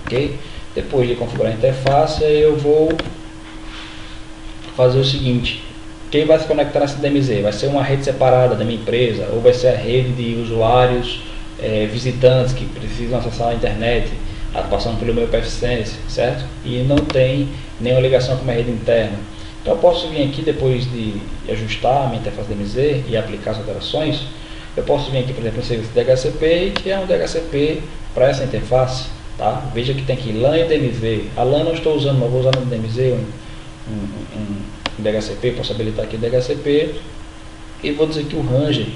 ok? Depois de configurar a interface, eu vou fazer o seguinte: quem vai se conectar nessa DMZ? Vai ser uma rede separada da minha empresa, ou vai ser a rede de usuários, visitantes que precisam acessar a internet, passando pelo meu PFSense, certo? E não tem nenhuma ligação com a minha rede interna. Então eu posso vir aqui, depois de ajustar a minha interface DMZ e aplicar as alterações, eu posso vir aqui, por exemplo, no serviço DHCP e criar um DHCP para essa interface, tá? Veja que tem aqui LAN e DMZ. A LAN não estou usando, mas vou usar no DMZ um DHCP, posso habilitar aqui o DHCP e vou dizer que o Ranger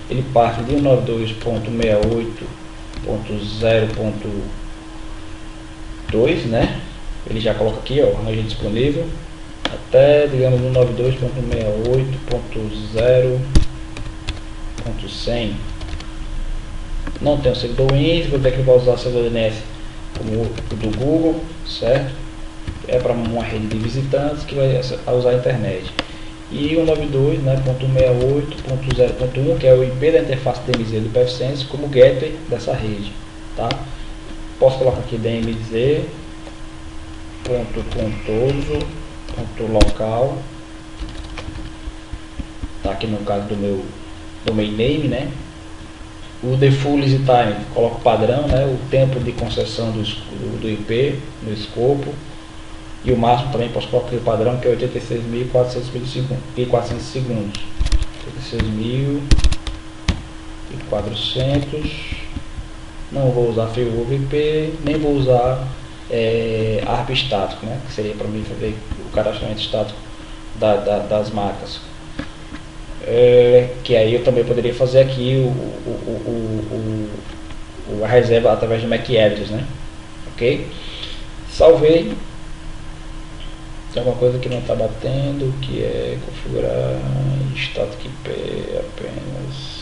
ele parte de 192.68.0.2, né? Ele já coloca aqui, ó, o Ranger disponível até, digamos, 192.68.0.100. Não tem o servidor Windows, vou ter que usar o servidor DNS como o do Google, certo? É para uma rede de visitantes que vai usar a internet. E o 92, né, .168.0.1, que é o IP da interface DMZ do PFSense, como gateway dessa rede, tá? Posso colocar aqui DMZ .contoso.local, tá aqui no caso do meu domain name, né? O default easy time, coloco o padrão, né, o tempo de concessão do IP no escopo. E o máximo também posso colocar o padrão, que é 86.400 segundos. 86.400. Não vou usar failover IP, nem vou usar ARP estático, né? Que seria para mim fazer o cadastramento estático das marcas. Que aí eu também poderia fazer aqui a reserva através do MAC address, né? Ok? Salvei. Tem alguma coisa que não está batendo, que é configurar static IP apenas.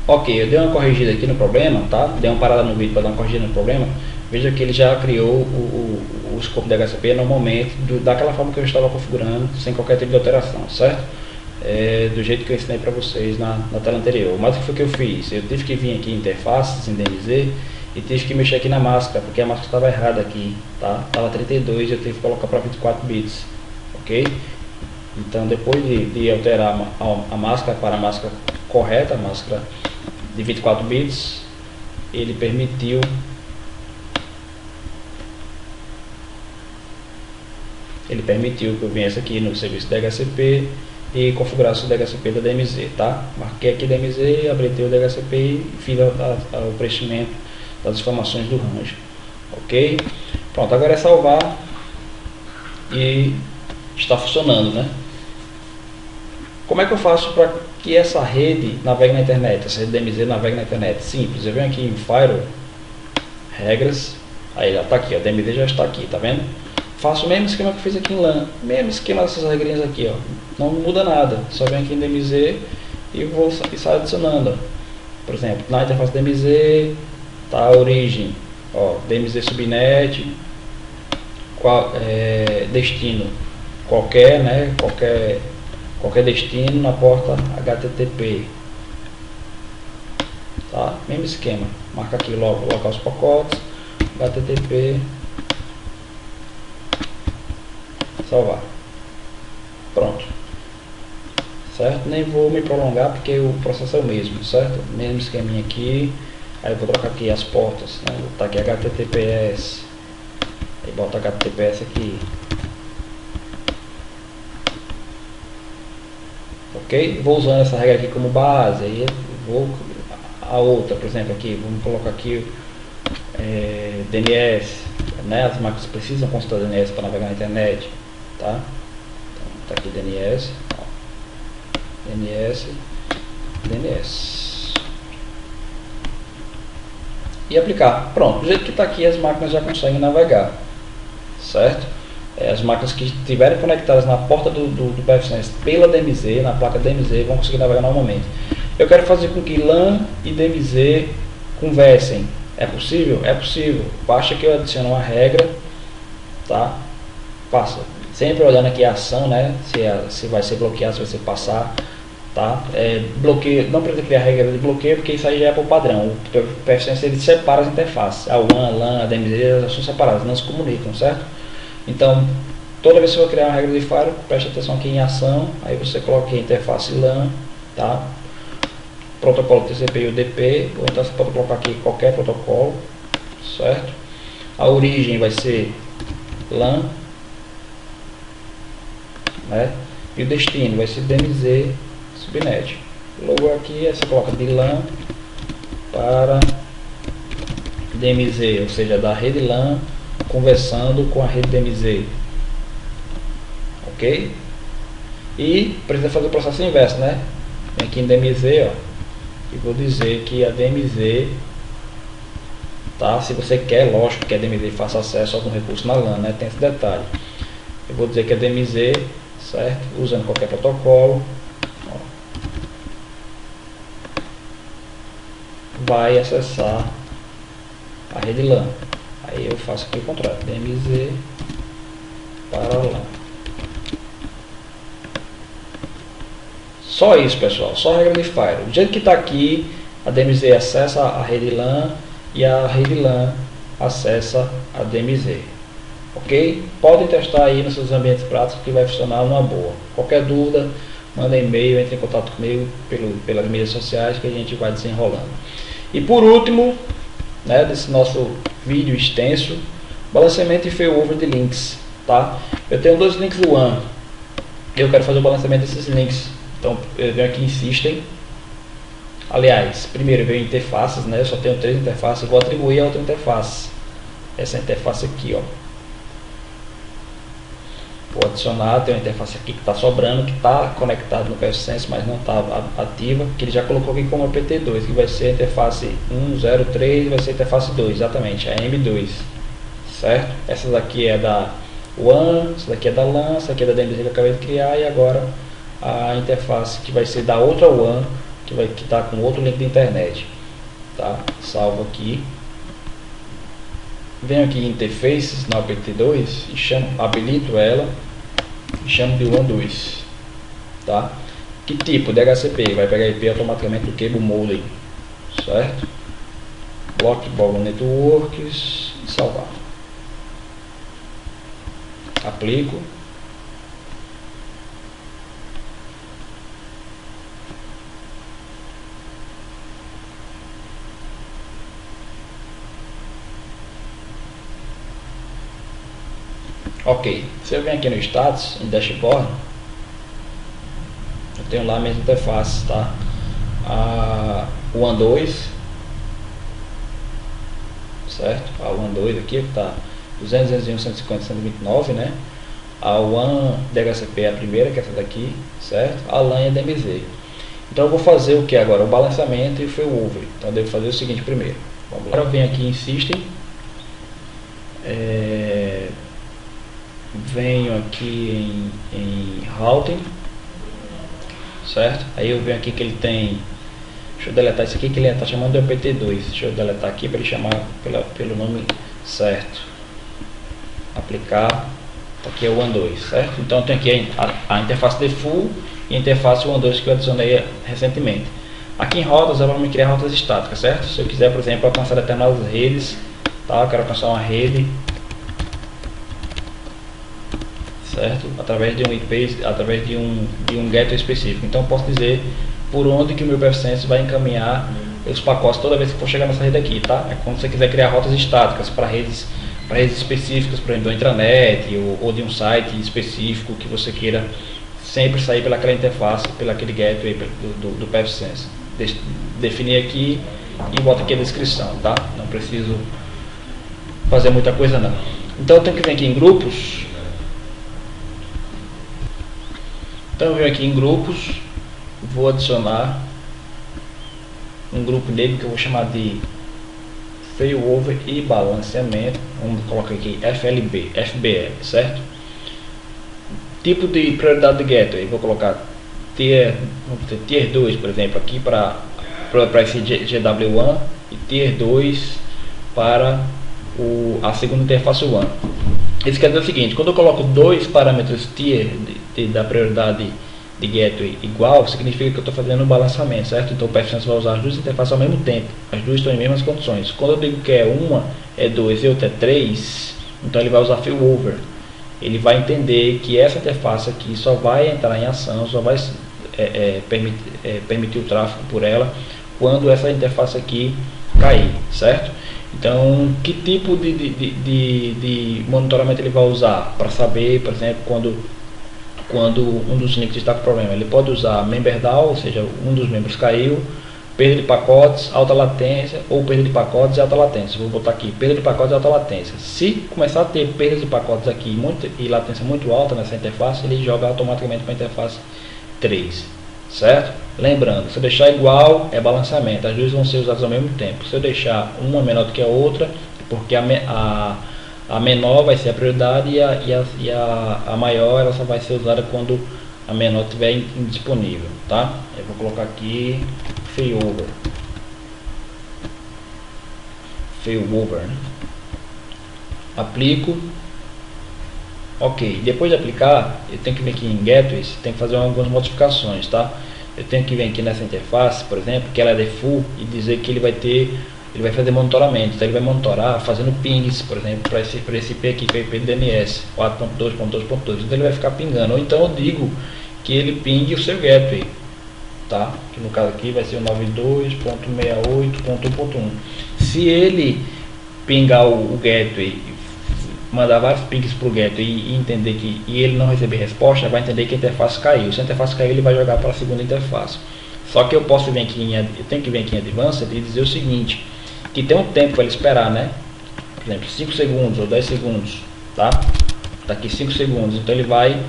Ok, eu dei uma corrigida aqui no problema, tá? Dei uma parada no vídeo para dar uma corrigida no problema. Veja que ele já criou o escopo da DHCP no momento, daquela forma que eu estava configurando, sem qualquer tipo de alteração, certo? Do jeito que eu ensinei para vocês na tela anterior. Mas o que foi que eu fiz? Eu tive que vir aqui em interfaces, em DMZ, e tive que mexer aqui na máscara, porque a máscara estava errada aqui, tá? Estava 32 e eu tive que colocar para 24 bits, ok? Então depois de alterar a máscara para a máscara correta, a máscara de 24 bits, ele permitiu que eu viesse aqui no serviço DHCP e configurasse o DHCP da DMZ, tá? Marquei aqui DMZ, habilitei o DHCP e fiz o preenchimento das informações do Ranger, ok? Pronto, agora é salvar e está funcionando, né? Como é que eu faço para que essa rede navegue na internet, essa rede DMZ navegue na internet? Simples, eu venho aqui em Firewall, regras, aí já está aqui, a DMZ já está aqui, tá vendo? Faço o mesmo esquema que eu fiz aqui em LAN, mesmo esquema dessas regrinhas aqui, ó. Não muda nada, só venho aqui em DMZ e saio adicionando, ó. Por exemplo, na interface DMZ, tá a origem, ó, DMZ subnet, destino, qualquer, né, qualquer destino na porta HTTP, tá? Mesmo esquema, marca aqui logo, colocar os pacotes, HTTP, salvar, pronto, certo? Nem vou me prolongar porque o processo é o mesmo, certo? Mesmo esqueminha aqui, aí eu vou trocar aqui as portas, né? Vou botar aqui HTTPS, aí bota HTTPS aqui, ok? Vou usando essa regra aqui como base, aí vou a outra, por exemplo, aqui, vamos colocar aqui DNS, né? As máquinas precisam consultar DNS para navegar na internet, tá? Então, tá aqui DNS, ó. DNS e aplicar. Pronto, do jeito que está aqui, as máquinas já conseguem navegar, certo? As máquinas que estiverem conectadas na porta do PFSense pela DMZ, na placa DMZ, vão conseguir navegar normalmente. Eu quero fazer com que LAN e DMZ conversem. É possível? É possível. Basta que eu adicione uma regra, tá? Passa. Sempre olhando aqui a ação, né? Se vai ser bloqueado, se vai ser passar, tá? Bloqueio, não precisa criar regra de bloqueio, porque isso aí já é por padrão. O PFSense ele separa as interfaces. A WAN, a LAN, a DMZ, elas são separadas, não se comunicam, certo? Então, toda vez que eu criar uma regra de firewall, preste atenção aqui em ação, aí você coloca aqui a interface LAN, tá? Protocolo TCP e UDP, ou então você pode colocar aqui qualquer protocolo, certo? A origem vai ser LAN, né? E o destino vai ser DMZ subnet. Logo aqui, você coloca de LAN para DMZ, ou seja, da rede LAN conversando com a rede DMZ, ok? E precisa fazer o processo inverso, né? Vem aqui em DMZ, ó, e vou dizer que a DMZ, tá? Se você quer, lógico que a DMZ faça acesso a algum recurso na LAN, né? Tem esse detalhe. Eu vou dizer que a DMZ, certo? Usando qualquer protocolo, ó, vai acessar a rede LAN. Aí eu faço aqui o contrário, DMZ para LAN. Só isso, pessoal, só a regra de firewall. Do jeito que está aqui, a DMZ acessa a rede LAN e a rede LAN acessa a DMZ. Ok? Podem testar aí nos seus ambientes práticos que vai funcionar numa boa. Qualquer dúvida, manda e-mail, entre em contato comigo pelas mídias sociais que a gente vai desenrolando. E por último, né, desse nosso vídeo extenso, balanceamento e failover de links, tá? Eu tenho dois links do WAN, eu quero fazer o balanceamento desses links. Então eu venho aqui em System, aliás, primeiro eu venho em interfaces, né? Eu só tenho 3 interfaces, eu vou atribuir a outra interface, essa interface aqui, ó. Vou adicionar, tem uma interface aqui que está sobrando, que está conectado no PFSense, mas não está ativa, que ele já colocou aqui como PT2, que vai ser a interface 103, vai ser a interface 2, exatamente, a M2, certo? Essa daqui é da WAN, essa daqui é da LAN, essa daqui é da DMZ que eu acabei de criar, e agora a interface que vai ser da outra WAN, que está com outro link de internet, tá? Salvo aqui. Venho aqui em interfaces na PT2 e habilito ela e chamo de WAN2, tá? Que tipo? DHCP, vai pegar IP automaticamente do Cable Modem, certo? Blockball Networks e salvar. Aplico. Ok, se eu venho aqui no status, em dashboard, eu tenho lá a mesma interface, tá? O WAN2, certo? A WAN2 aqui que está 201, 150, 129, né? A WAN DHCP é a primeira, que é essa daqui, certo? A LAN é a DMZ. Então eu vou fazer o que agora? O balanceamento e o failover. Então eu devo fazer o seguinte primeiro. Vamos lá. Agora eu venho aqui em System. Venho aqui em Routing, certo? Aí eu venho aqui que ele tem, deixa eu deletar isso aqui que ele está chamando de PT2, deixa eu deletar aqui para ele chamar pelo nome certo. Aplicar, aqui é o WAN2, certo? Então tem aqui a interface default e a interface WAN2 que eu adicionei recentemente. Aqui em rotas ela vai me criar rotas estáticas, certo? Se eu quiser, por exemplo, alcançar determinadas redes, tá? Eu quero alcançar uma rede, certo? Através de um IP, através de um gateway específico. Então eu posso dizer por onde que o meu PFSense vai encaminhar os pacotes toda vez que for chegar nessa rede aqui, tá? É quando você quiser criar rotas estáticas para redes específicas, por exemplo, do intranet ou de um site específico que você queira sempre sair pelaquela interface, pelaquele gateway do PFSense. Definir aqui e boto aqui a descrição, tá? Não preciso fazer muita coisa não. Então eu tenho que vir aqui em grupos. Então eu venho aqui em grupos, vou adicionar um grupo nele que eu vou chamar de failover e balanceamento. Vamos colocar aqui FBL, certo? Tipo de prioridade de gateway, vou colocar tier 2, por exemplo, aqui para esse GW1 e tier 2 para a segunda interface 1. Isso quer dizer o seguinte: quando eu coloco dois parâmetros tier da prioridade de gateway igual, significa que eu estou fazendo um balanceamento, certo? Então o PFSense vai usar as duas interfaces ao mesmo tempo, as duas estão em mesmas condições. Quando eu digo que é uma é 2 e outra é 3, então ele vai usar failover. Ele vai entender que essa interface aqui só vai entrar em ação, só vai permitir o tráfego por ela quando essa interface aqui cair, certo? Então, que tipo de monitoramento ele vai usar para saber, por exemplo, quando um dos links está com problema? Ele pode usar member down, ou seja, um dos membros caiu, perda de pacotes, alta latência, ou perda de pacotes e alta latência. Vou botar aqui, perda de pacotes e alta latência. Se começar a ter perda de pacotes aqui e latência muito alta nessa interface, ele joga automaticamente para a interface 3, certo? Lembrando, se eu deixar igual, é balanceamento, as duas vão ser usadas ao mesmo tempo. Se eu deixar uma menor do que a outra, porque a menor vai ser a prioridade e a maior ela só vai ser usada quando a menor estiver indisponível, tá? Eu vou colocar aqui failover, né? Aplico, ok. Depois de aplicar, eu tenho que vir aqui em gateways, tem que fazer algumas modificações, tá? Eu tenho que vir aqui nessa interface, por exemplo, que ela é default, e dizer que ele vai fazer monitoramento. Então ele vai monitorar fazendo pings, por exemplo, para esse IP aqui, que é o IP do DNS 4.2.2.2. Então ele vai ficar pingando. Ou então eu digo que ele pingue o seu gateway, tá? Que no caso aqui vai ser o 92.68.1.1. Se ele pingar o gateway, mandar vários pings para o gateway e entender que ele não receber resposta, vai entender que a interface caiu. Se a interface caiu, ele vai jogar para a segunda interface. Só que eu posso vir aqui eu tenho que vir aqui em Advanced e dizer o seguinte, que tem um tempo para ele esperar, né? Por exemplo, 5 segundos ou 10 segundos, tá? Tá aqui 5 segundos, então ele vai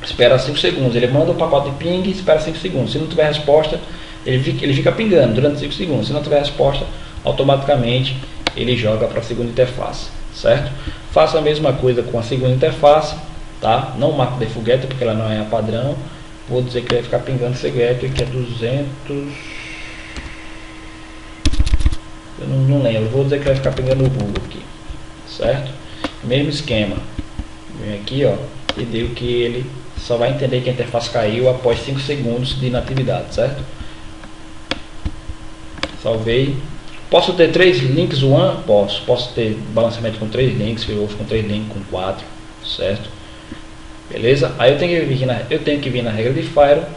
esperar 5 segundos. Ele manda o pacote de ping e espera 5 segundos. Se não tiver resposta, ele fica pingando durante 5 segundos. Se não tiver resposta, automaticamente ele joga para a segunda interface, certo? Faça a mesma coisa com a segunda interface, tá? Não marque default gateway porque ela não é a padrão. Vou dizer que vai ficar pingando esse gateway que é 200. Eu não lembro. Vou dizer que vai ficar pingando o Google aqui, certo? Mesmo esquema. Vem aqui, ó, e digo que ele só vai entender que a interface caiu após 5 segundos de inatividade, certo? Salvei. Posso ter 3 links one? Posso ter balanceamento com 3 links, failover com 3 links, com 4, certo? Beleza? Aí eu tenho que vir na regra de Firewall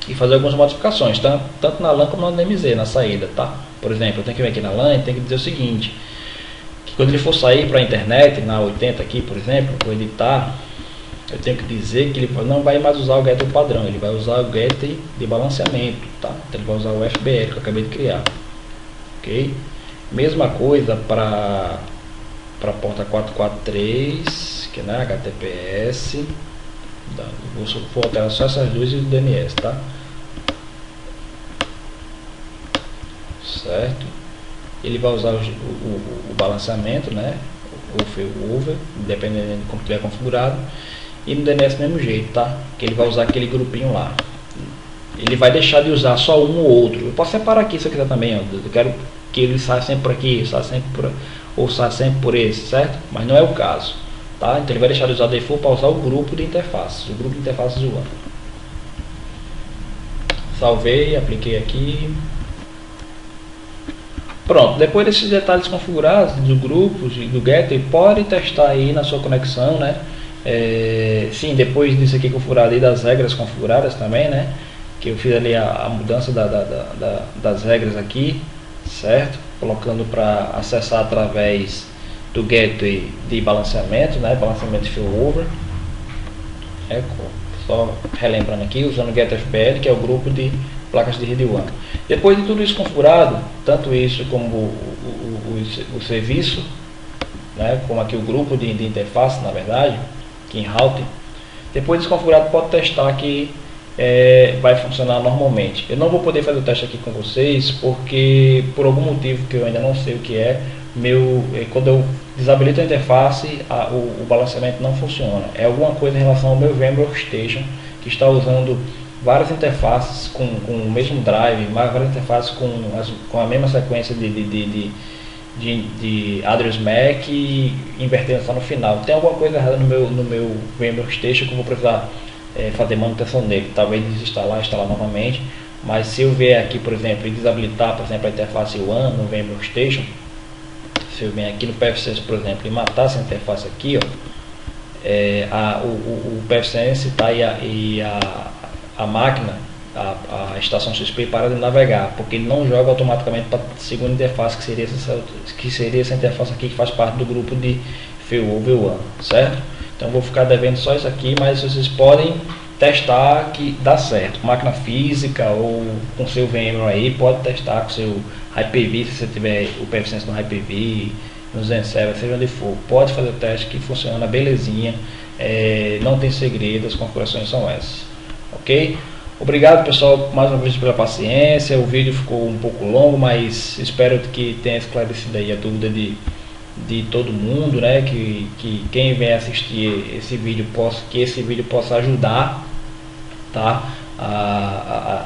e fazer algumas modificações, tanto na LAN como na DMZ, na saída, tá? Por exemplo, eu tenho que vir aqui na LAN e tenho que dizer o seguinte, que quando ele for sair para a internet, na 80 aqui, por exemplo, vou editar, eu tenho que dizer que ele não vai mais usar o gateway padrão, ele vai usar o gateway de balanceamento, tá? Então ele vai usar o FBL que eu acabei de criar. Ok? Mesma coisa para a porta 443, que é, né, HTTPS. Vou alterar só essas duas e o DNS, tá? Certo? Ele vai usar o balanceamento, né? O failover, dependendo de como estiver configurado. E no DNS do mesmo jeito, tá? Que ele vai usar aquele grupinho lá. Ele vai deixar de usar só um ou outro. Eu posso separar aqui se eu quiser também, ó. Eu quero que ele saia sempre por aqui, saia sempre por esse, certo? Mas não é o caso, tá? Então ele vai deixar de usar default para usar o grupo de interfaces, o grupo de interfaces 1. Salvei, apliquei aqui. Pronto, depois desses detalhes configurados do grupo, do Gateway, pode testar aí na sua conexão, né? Sim, depois disso aqui configurado aí, das regras configuradas também, né? Que eu fiz ali a mudança das regras aqui, certo? Colocando para acessar através do Gateway de balanceamento, né? Balanceamento de failover. Só relembrando aqui, usando o GetFPL, que é o grupo de placas de rede WAN. Depois de tudo isso configurado, tanto isso como o serviço, né, como aqui o grupo de interface, na verdade, aqui em routing, depois disso configurado, pode testar que vai funcionar normalmente. Eu não vou poder fazer o teste aqui com vocês, porque por algum motivo que eu ainda não sei o que é, quando eu desabilito a interface, o balanceamento não funciona. É alguma coisa em relação ao meu VMware Workstation, que está usando várias interfaces com o mesmo drive, várias interfaces com a mesma sequência de address MAC e invertendo só no final. Tem alguma coisa errada no meu VMware Workstation que eu vou precisar fazer manutenção nele, talvez desinstalar, instalar novamente. Mas se eu vier aqui, por exemplo, e desabilitar, por exemplo, a interface WAN no VMware Workstation, se eu vier aqui no pfSense, por exemplo, e matar essa interface aqui, ó, o pfSense tá, e a máquina, a estação XP, para de navegar, porque ele não joga automaticamente para a segunda interface, que seria essa interface aqui, que faz parte do grupo de failover WAN, certo? Então vou ficar devendo só isso aqui, mas vocês podem testar que dá certo. Máquina física ou com seu VMware aí, pode testar com seu Hyper-V, se você tiver o pfSense no Hyper-V, no Zen7, seja onde for, pode fazer o teste que funciona belezinha, não tem segredo, as configurações são essas, ok? Obrigado, pessoal, mais uma vez pela paciência. O vídeo ficou um pouco longo, mas espero que tenha esclarecido aí a dúvida de todo mundo, né? Que quem vem assistir esse vídeo possa ajudar, tá?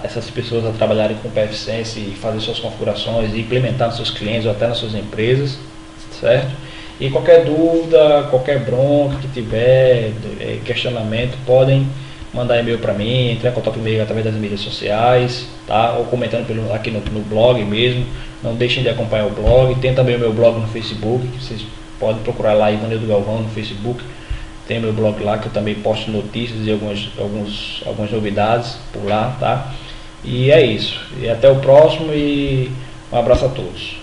Essas pessoas a trabalharem com pfSense e fazer suas configurações e implementar nos seus clientes ou até nas suas empresas, certo? E qualquer dúvida, qualquer bronca que tiver, questionamento, podem mandar e-mail para mim, entrar em contato comigo através das mídias sociais, tá? Ou comentando aqui no blog mesmo. Não deixem de acompanhar o blog. Tem também o meu blog no Facebook, que vocês podem procurar lá, Ivanildo Galvão, no Facebook. Tem meu blog lá, que eu também posto notícias e algumas novidades por lá, tá? E é isso. E até o próximo, e um abraço a todos.